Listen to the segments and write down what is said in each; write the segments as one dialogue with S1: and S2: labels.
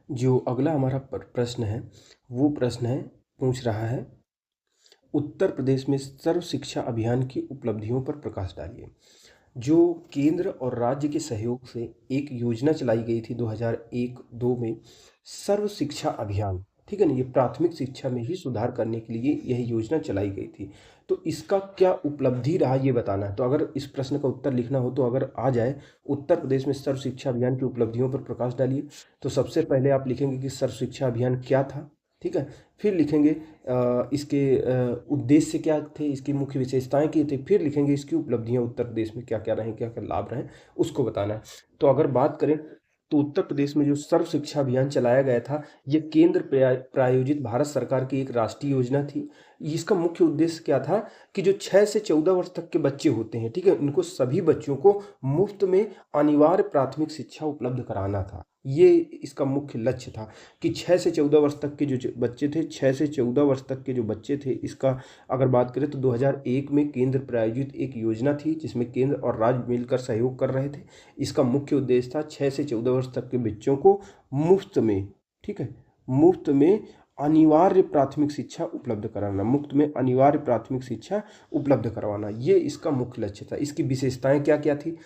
S1: जो अगला हमारा प्रश्न है वो प्रश्न है, पूछ रहा है, उत्तर प्रदेश में सर्व शिक्षा अभियान की उपलब्धियों पर प्रकाश डालिए। जो केंद्र और राज्य के सहयोग से एक योजना चलाई गई थी 2001-2 में, सर्व शिक्षा अभियान, ठीक है ना, ये प्राथमिक शिक्षा में ही सुधार करने के लिए यह योजना चलाई गई थी। तो इसका क्या उपलब्धि रहा ये बताना है। तो अगर इस प्रश्न का उत्तर लिखना हो तो अगर आ जाए उत्तर प्रदेश में सर्व शिक्षा अभियान की उपलब्धियों पर प्रकाश डालिए, तो सबसे पहले आप लिखेंगे कि सर्व शिक्षा अभियान क्या था, ठीक है। फिर लिखेंगे इसके उद्देश्य क्या थे, इसकी मुख्य विशेषताएं क्या थी, फिर लिखेंगे इसकी उपलब्धियां उत्तर प्रदेश में क्या क्या रहे, क्या क्या लाभ रहे, उसको बताना है। तो अगर बात करें तो उत्तर प्रदेश में जो सर्व शिक्षा अभियान चलाया गया था, ये केंद्र प्रायोजित भारत सरकार की एक राष्ट्रीय योजना थी। इसका मुख्य उद्देश्य क्या था कि जो 6 से 14 वर्ष तक के बच्चे होते हैं, ठीक है, उनको सभी बच्चों को मुफ्त में अनिवार्य प्राथमिक शिक्षा उपलब्ध कराना था। ये इसका मुख्य लक्ष्य था कि 6 से 14 वर्ष तक के जो बच्चे थे, 6 से 14 वर्ष तक के जो बच्चे थे, इसका अगर बात करें तो 2001 में केंद्र प्रायोजित एक योजना थी जिसमें केंद्र और राज्य मिलकर सहयोग कर रहे थे। इसका मुख्य उद्देश्य था 6 से 14 वर्ष तक के बच्चों को मुफ्त में, ठीक है, मुफ्त में अनिवार्य प्राथमिक शिक्षा उपलब्ध कराना, मुफ्त में अनिवार्य प्राथमिक शिक्षा उपलब्ध करवाना, ये इसका मुख्य लक्ष्य था। इसकी विशेषताएं क्या क्या थी,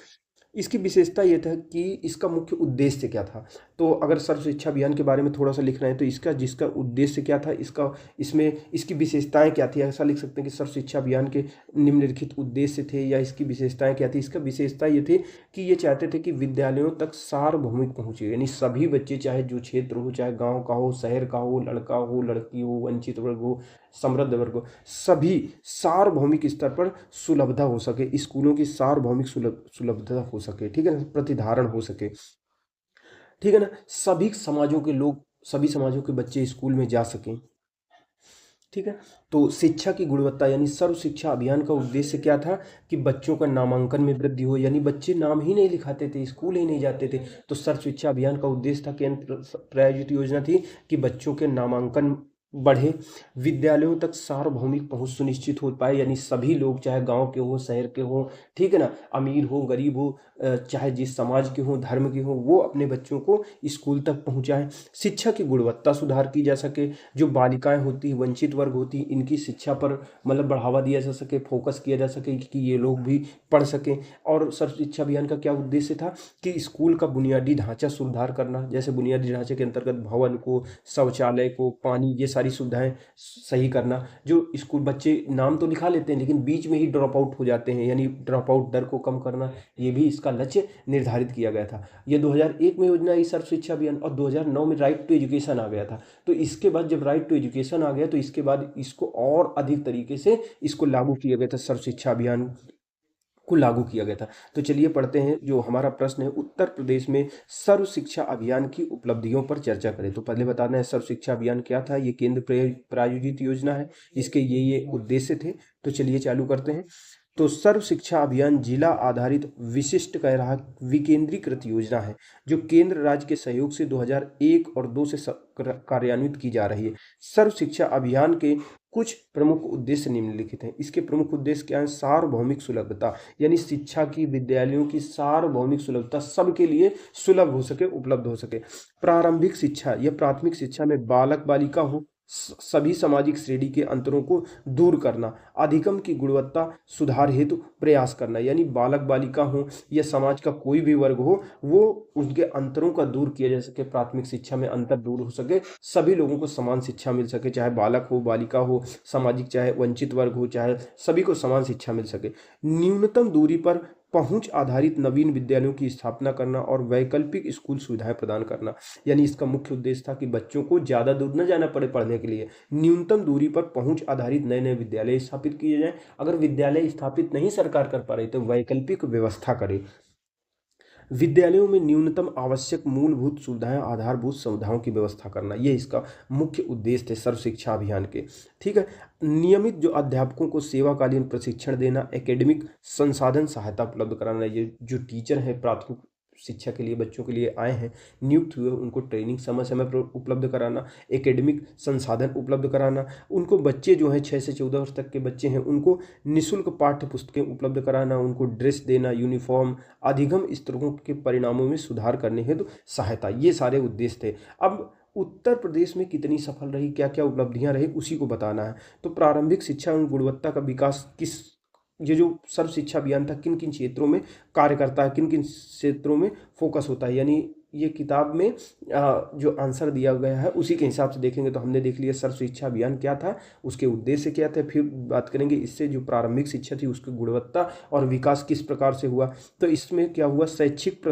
S1: इसकी विशेषता ये था कि इसका मुख्य उद्देश्य क्या था। तो अगर सर्व शिक्षा अभियान के बारे में थोड़ा सा लिखना है तो इसका जिसका उद्देश्य क्या था, इसका इसमें इसकी विशेषताएं क्या थी, ऐसा लिख सकते हैं कि सर्व शिक्षा अभियान के निम्नलिखित उद्देश्य थे या इसकी विशेषताएं क्या थी। इसका विशेषता ये थे कि ये चाहते थे कि विद्यालयों तक सार्वभौमिक पहुँचे, यानी सभी बच्चे, चाहे जो क्षेत्र हो, चाहे गाँव का हो, शहर का हो, लड़का हो, लड़की हो, वंचित वर्ग हो, समृद्ध वर्ग हो, सभी सार्वभौमिक स्तर पर सुलभता हो सके, स्कूलों की सार्वभौमिक सुलभता हो सके, ठीक है ना, प्रतिधारण हो सके, ठीक है ना, सभी समाजों के लोग, सभी समाजों के बच्चे स्कूल में जा सकें, ठीक है। तो शिक्षा की गुणवत्ता यानी सर्व शिक्षा अभियान का उद्देश्य क्या था कि बच्चों का नामांकन में वृद्धि हो, यानी बच्चे नाम ही नहीं लिखाते थे, स्कूल ही नहीं जाते थे। तो सर्व शिक्षा अभियान का उद्देश्य था, केंद्र प्रायोजित योजना थी कि बच्चों के नामांकन बढ़े, विद्यालयों तक सार्वभौमिक पहुंच सुनिश्चित हो पाए, यानी सभी लोग, चाहे गांव के हो, शहर के हो, ठीक है ना, अमीर हो, गरीब हो, चाहे जिस समाज के हो, धर्म के हो, वो अपने बच्चों को स्कूल तक पहुंचाएं। शिक्षा की गुणवत्ता सुधार की जा सके, जो बालिकाएं होती, वंचित वर्ग होती, इनकी शिक्षा पर मतलब बढ़ावा दिया जा सके, फोकस किया जा सके कि ये लोग भी पढ़ सकें। और सर्व शिक्षा अभियान का क्या उद्देश्य था कि स्कूल का बुनियादी ढांचा सुधार करना, जैसे बुनियादी ढांचे के अंतर्गत भवन को, शौचालय को, पानी, ये सारी सुविधाएं सही करना। जो स्कूल बच्चे नाम तो लिखा लेते हैं लेकिन बीच में ही ड्रॉप आउट हो जाते हैं, यानी ड्रॉप आउट दर को कम करना, ये भी इसका लक्ष्य निर्धारित किया गया था। ये 2001 में योजना आई सर्व शिक्षा अभियान, और 2009 में राइट टू एजुकेशन आ गया था। तो इसके बाद जब राइट टू एजुकेशन आ गया तो इसके बाद इसको और अधिक तरीके से इसको लागू किया गया था, सर्व शिक्षा अभियान को लागू किया गया था। तो चलिए पढ़ते हैं जो हमारा प्रश्न है, उत्तर प्रदेश में सर्व शिक्षा अभियान की उपलब्धियों पर चर्चा करें। तो पहले बताना है सर्व शिक्षा अभियान क्या था। ये केंद्र प्रायोजित योजना है, इसके ये उद्देश्य थे। तो चलिए चालू करते हैं। तो सर्व शिक्षा अभियान जिला आधारित विशिष्ट कह रहा विकेंद्रीकृत योजना है जो केंद्र राज्य के सहयोग से 2001 और 2 से कार्यान्वित की जा रही है। सर्व शिक्षा अभियान के कुछ प्रमुख उद्देश्य निम्नलिखित हैं। इसके प्रमुख उद्देश्य क्या है? सार्वभौमिक सुलभता, यानी शिक्षा की, विद्यालयों की सार्वभौमिक सुलभता, सबके लिए सुलभ हो सके, उपलब्ध हो सके। प्रारंभिक शिक्षा या प्राथमिक शिक्षा में बालक बालिका हो, सभी सामाजिक श्रेणी के अंतरों को दूर करना, अधिगम की गुणवत्ता सुधार हेतु प्रयास करना, यानी बालक बालिका हो या समाज का कोई भी वर्ग हो, वो उनके अंतरों का दूर किया जा सके, प्राथमिक शिक्षा में अंतर दूर हो सके, सभी लोगों को समान शिक्षा मिल सके, चाहे बालक हो, बालिका हो, सामाजिक चाहे वंचित वर्ग हो, चाहे सभी को समान शिक्षा मिल सके। न्यूनतम दूरी पर पहुंच आधारित नवीन विद्यालयों की स्थापना करना और वैकल्पिक स्कूल सुविधाएं प्रदान करना, यानी इसका मुख्य उद्देश्य था कि बच्चों को ज़्यादा दूर न जाना पड़े पढ़ने के लिए, न्यूनतम दूरी पर पहुंच आधारित नए नए विद्यालय स्थापित किए जाएं। अगर विद्यालय स्थापित नहीं सरकार कर पा रही तो वैकल्पिक व्यवस्था करे। विद्यालयों में न्यूनतम आवश्यक मूलभूत सुविधाएं, आधारभूत सुविधाओं की व्यवस्था करना, ये इसका मुख्य उद्देश्य थे सर्व शिक्षा अभियान के, ठीक है। नियमित जो अध्यापकों को सेवाकालीन प्रशिक्षण देना, एकेडमिक संसाधन सहायता उपलब्ध कराना, ये जो टीचर हैं प्राथमिक शिक्षा के लिए बच्चों के लिए आए हैं, नियुक्त हुए, उनको ट्रेनिंग समय समय पर उपलब्ध कराना, एकेडमिक संसाधन उपलब्ध कराना, उनको बच्चे जो हैं 6 से 14 वर्ष तक के बच्चे हैं उनको निःशुल्क पाठ्य पुस्तकें उपलब्ध कराना, उनको ड्रेस देना, यूनिफॉर्म, अधिगम स्तरों के परिणामों में सुधार करने हेतु सहायता, ये सारे उद्देश्य थे। अब उत्तर प्रदेश में कितनी सफल रही, क्या क्या उपलब्धियां रही, उसी को बताना है। तो प्रारंभिक शिक्षा एवं गुणवत्ता का विकास किस, ये जो सर्व शिक्षा अभियान था किन किन क्षेत्रों में कार्य करता है, किन किन क्षेत्रों में फोकस होता है, यानी ये किताब में जो आंसर दिया गया है उसी के हिसाब से देखेंगे। तो हमने देख लिया सर्व शिक्षा अभियान क्या था, उसके उद्देश्य क्या थे, फिर बात करेंगे इससे जो प्रारंभिक शिक्षा थी उसकी गुणवत्ता और विकास किस प्रकार से हुआ। तो इसमें क्या हुआ, शैक्षिक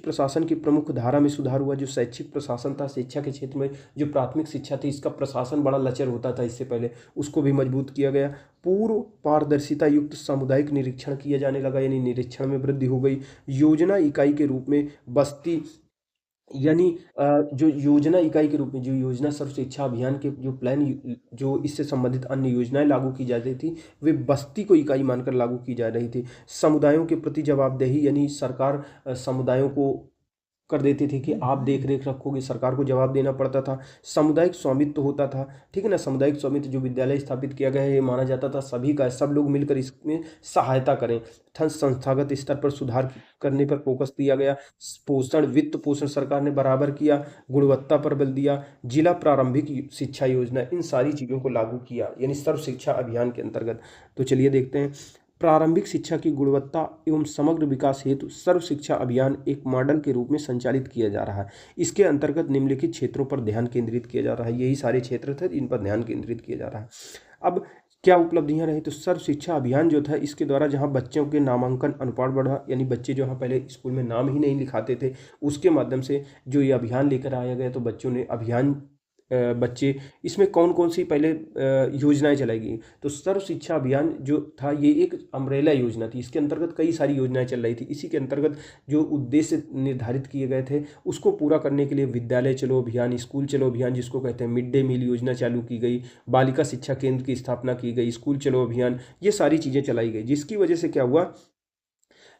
S1: प्रशासन की प्रमुख धारा में सुधार हुआ। जो शैक्षिक प्रशासन था शिक्षा के क्षेत्र में, जो प्राथमिक शिक्षा थी इसका प्रशासन बड़ा लचर होता था इससे पहले, उसको भी मजबूत किया गया। पूर्व पारदर्शिता युक्त सामुदायिक निरीक्षण किया जाने लगा, यानी निरीक्षण में वृद्धि हो गई। योजना इकाई के रूप में बस्ती, यानी जो योजना इकाई के रूप में जो योजना सर्व शिक्षा अभियान के जो प्लान, जो इससे संबंधित अन्य योजनाएं लागू की जा रही थी वे बस्ती को इकाई मानकर लागू की जा रही थी। समुदायों के प्रति जवाबदेही, यानी सरकार समुदायों को कर देती थी कि आप देख रेख रखोगे, सरकार को जवाब देना पड़ता था। सामुदायिक स्वामित्व तो होता था, ठीक है ना। सामुदायिक स्वामित्व जो विद्यालय स्थापित किया गया है ये माना जाता था सभी का, सब लोग मिलकर इसमें सहायता करें। संस्थागत स्तर पर सुधार करने पर फोकस दिया गया। पोषण, वित्त पोषण सरकार ने बराबर किया, गुणवत्ता पर बल दिया, जिला प्रारंभिक शिक्षा योजना, इन सारी चीज़ों को लागू किया, यानी सर्व शिक्षा अभियान के अंतर्गत। तो चलिए देखते हैं। प्रारंभिक शिक्षा की गुणवत्ता एवं समग्र विकास हेतु सर्व शिक्षा अभियान एक मॉडल के रूप में संचालित किया जा रहा है। इसके अंतर्गत निम्नलिखित क्षेत्रों पर ध्यान केंद्रित किया जा रहा है, यही सारे क्षेत्र थे इन पर ध्यान केंद्रित किया जा रहा है। अब क्या उपलब्धियां रही, तो सर्व शिक्षा अभियान जो था इसके द्वारा जहां बच्चों के नामांकन अनुपात बढ़ा, यानी बच्चे जो हैं पहले स्कूल में नाम ही नहीं लिखाते थे, उसके माध्यम से जो ये अभियान लेकर आया गया तो बच्चों ने अभियान बच्चे, इसमें कौन कौन सी पहले योजनाएं चलाई गई। तो सर्व शिक्षा अभियान जो था ये एक अम्ब्रेला योजना थी, इसके अंतर्गत कई सारी योजनाएं चल रही थी। इसी के अंतर्गत जो उद्देश्य निर्धारित किए गए थे उसको पूरा करने के लिए विद्यालय चलो अभियान, स्कूल चलो अभियान जिसको कहते हैं, मिड डे मील योजना चालू की गई, बालिका शिक्षा केंद्र की स्थापना की गई, स्कूल चलो अभियान, ये सारी चीज़ें चलाई गई। जिसकी वजह से क्या हुआ,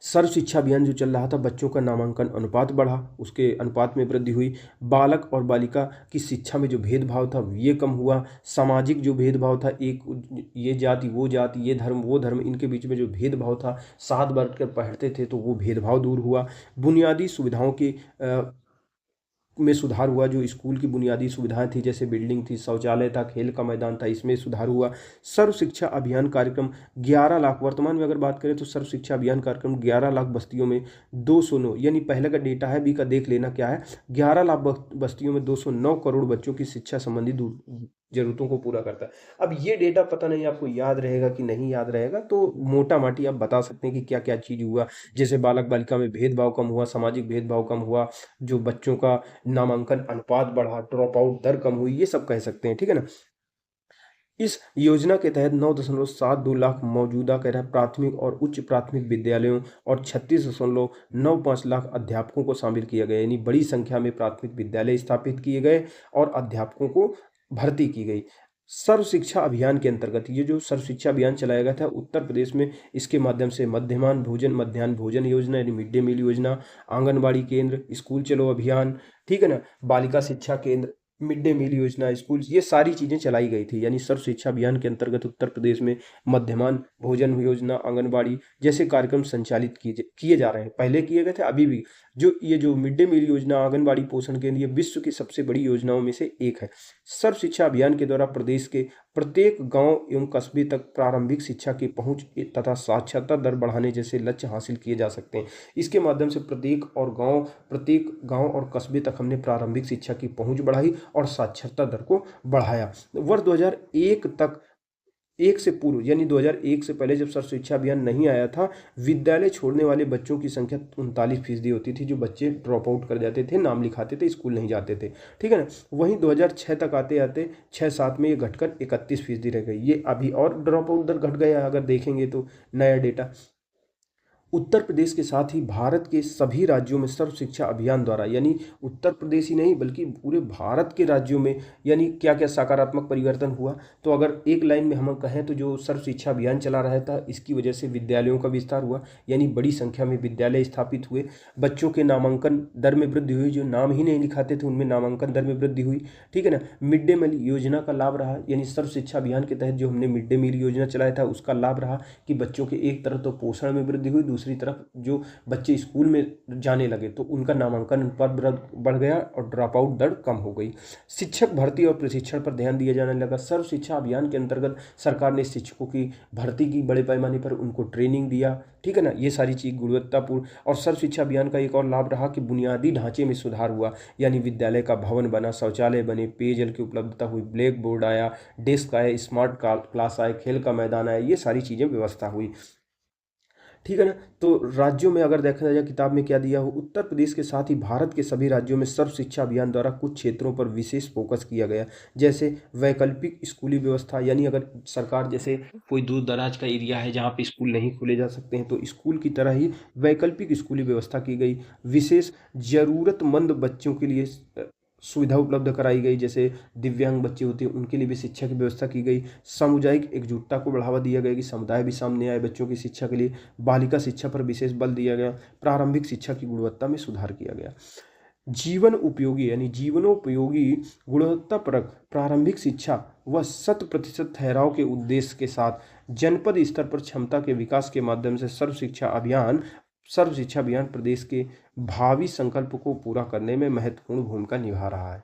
S1: सर्व शिक्षा अभियान जो चल रहा था बच्चों का नामांकन अनुपात बढ़ा, उसके अनुपात में वृद्धि हुई। बालक और बालिका की शिक्षा में जो भेदभाव था ये कम हुआ। सामाजिक जो भेदभाव था, एक ये जाति वो जाति, ये धर्म वो धर्म, इनके बीच में जो भेदभाव था, साथ बैठकर पढ़ते थे तो वो भेदभाव दूर हुआ। बुनियादी सुविधाओं की में सुधार हुआ, जो स्कूल की बुनियादी सुविधाएं थी जैसे बिल्डिंग थी, शौचालय था, खेल का मैदान था, इसमें सुधार हुआ। सर्व शिक्षा अभियान कार्यक्रम 11 लाख, वर्तमान में अगर बात करें तो सर्व शिक्षा अभियान कार्यक्रम 11 लाख बस्तियों में 209, यानी पहले का डेटा है, बी का देख लेना क्या है, 11 लाख बस्तियों में 209 करोड़ बच्चों की शिक्षा संबंधी जरूरतों को पूरा करता है। अब ये डेटा पता नहीं आपको याद रहेगा कि नहीं याद रहेगा, तो मोटा माटी आप बता सकते हैं कि क्या क्या चीज़ हुआ। जैसे बालक बालिका में भेदभाव कम हुआ, सामाजिक भेदभाव कम हुआ, जो बच्चों का नामांकन अनुपात बढ़ा, ड्रॉप आउट दर कम हुई, ये सब कह सकते हैं, ठीक है ना। इस योजना के तहत 9.72 लाख मौजूदा कह रहा है प्राथमिक और उच्च प्राथमिक विद्यालयों और 36.95 लाख अध्यापकों को शामिल किया गया, यानी बड़ी संख्या में प्राथमिक विद्यालय स्थापित किए गए और अध्यापकों को भर्ती की गई। सर्व शिक्षा अभियान के अंतर्गत ये जो सर्व शिक्षा अभियान चलाया गया था उत्तर प्रदेश में, इसके माध्यम से मध्याह्न भोजन योजना यानी मिड डे मील योजना, आंगनबाड़ी केंद्र, स्कूल चलो अभियान, ठीक है ना, बालिका शिक्षा केंद्र, मिड डे मील योजना, स्कूल, ये सारी चीज़ें चलाई गई थी। यानी सर्व शिक्षा अभियान के अंतर्गत उत्तर प्रदेश में मध्याह्न भोजन योजना, आंगनबाड़ी जैसे कार्यक्रम संचालित किए जा रहे हैं, पहले किए गए थे, अभी भी। जो मिड डे मील योजना, आंगनबाड़ी पोषण केंद्र, ये विश्व की सबसे बड़ी योजनाओं में से एक है। सर्व शिक्षा अभियान के द्वारा प्रदेश के प्रत्येक गांव एवं कस्बे तक प्रारंभिक शिक्षा की पहुंच तथा साक्षरता दर बढ़ाने जैसे लक्ष्य हासिल किए जा सकते हैं। इसके माध्यम से प्रत्येक गांव और कस्बे तक हमने प्रारंभिक शिक्षा की पहुंच बढ़ाई और साक्षरता दर को बढ़ाया। वर्ष 2001 तक, एक से पूर्व यानी 2001 से पहले जब सर्व शिक्षा अभियान नहीं आया था, विद्यालय छोड़ने वाले बच्चों की संख्या 39% होती थी, जो बच्चे ड्रॉप आउट कर जाते थे, नाम लिखाते थे, स्कूल नहीं जाते थे, ठीक है ना। वहीं 2006 तक आते आते 6-7 में ये घटकर 31% रह गई। ये अभी और ड्रॉप आउट दर घट गया अगर देखेंगे तो नया डेटा। उत्तर प्रदेश के साथ ही भारत के सभी राज्यों में सर्व शिक्षा अभियान द्वारा, यानी उत्तर प्रदेश ही नहीं बल्कि पूरे भारत के राज्यों में, यानी क्या क्या सकारात्मक परिवर्तन हुआ। तो अगर एक लाइन में हम कहें तो जो सर्व शिक्षा अभियान चला रहा था, इसकी वजह से विद्यालयों का विस्तार हुआ, यानी बड़ी संख्या में विद्यालय स्थापित हुए। बच्चों के नामांकन दर में वृद्धि हुई, जो नाम ही नहीं लिखाते थे उनमें नामांकन दर में वृद्धि हुई, ठीक है ना। मिड डे मील योजना का लाभ रहा, यानी सर्व शिक्षा अभियान के तहत जो हमने मिड डे मील योजना चलाया था उसका लाभ रहा कि बच्चों के एक तरफ तो पोषण में वृद्धि हुई, दूसरी तरफ जो बच्चे स्कूल में जाने लगे तो उनका नामांकन अनुपात बढ़ गया और ड्रॉप आउट दर कम हो गई। शिक्षक भर्ती और प्रशिक्षण पर ध्यान दिया जाने लगा। सर्व शिक्षा अभियान के अंतर्गत सरकार ने शिक्षकों की भर्ती की, बड़े पैमाने पर उनको ट्रेनिंग दिया, ठीक है ना। ये सारी चीज़ गुणवत्तापूर्ण। और सर्व शिक्षा अभियान का एक और लाभ रहा कि बुनियादी ढांचे में सुधार हुआ, यानी विद्यालय का भवन बना, शौचालय बने, पेयजल की उपलब्धता हुई, ब्लैक बोर्ड आया, डेस्क आए, स्मार्ट क्लास आए, खेल का मैदान आया, ये सारी चीज़ें व्यवस्था हुई, ठीक है ना। तो राज्यों में अगर देखा जाए किताब में क्या दिया हो, उत्तर प्रदेश के साथ ही भारत के सभी राज्यों में सर्व शिक्षा अभियान द्वारा कुछ क्षेत्रों पर विशेष फोकस किया गया, जैसे वैकल्पिक स्कूली व्यवस्था, यानी अगर सरकार जैसे कोई दूर दराज का एरिया है जहाँ पे स्कूल नहीं खोले जा सकते हैं तो स्कूल की तरह ही वैकल्पिक स्कूली व्यवस्था की गई। विशेष जरूरतमंद बच्चों के लिए सुविधा उपलब्ध कराई गई, जैसे दिव्यांग बच्चे होते हैं उनके लिए भी शिक्षा की व्यवस्था की गई। सामुदायिक एकजुटता को बढ़ावा दिया गया कि समुदाय भी सामने आए बच्चों की शिक्षा के लिए। बालिका शिक्षा पर विशेष बल दिया गया। प्रारंभिक शिक्षा की गुणवत्ता में सुधार किया गया। जीवन उपयोगी यानी जीवनोपयोगी गुणवत्तापरक प्रारंभिक शिक्षा व 100% ठहराव के उद्देश्य के साथ जनपद स्तर पर क्षमता के विकास के माध्यम से सर्व शिक्षा अभियान प्रदेश के भावी संकल्प को पूरा करने में महत्वपूर्ण भूमिका निभा रहा है।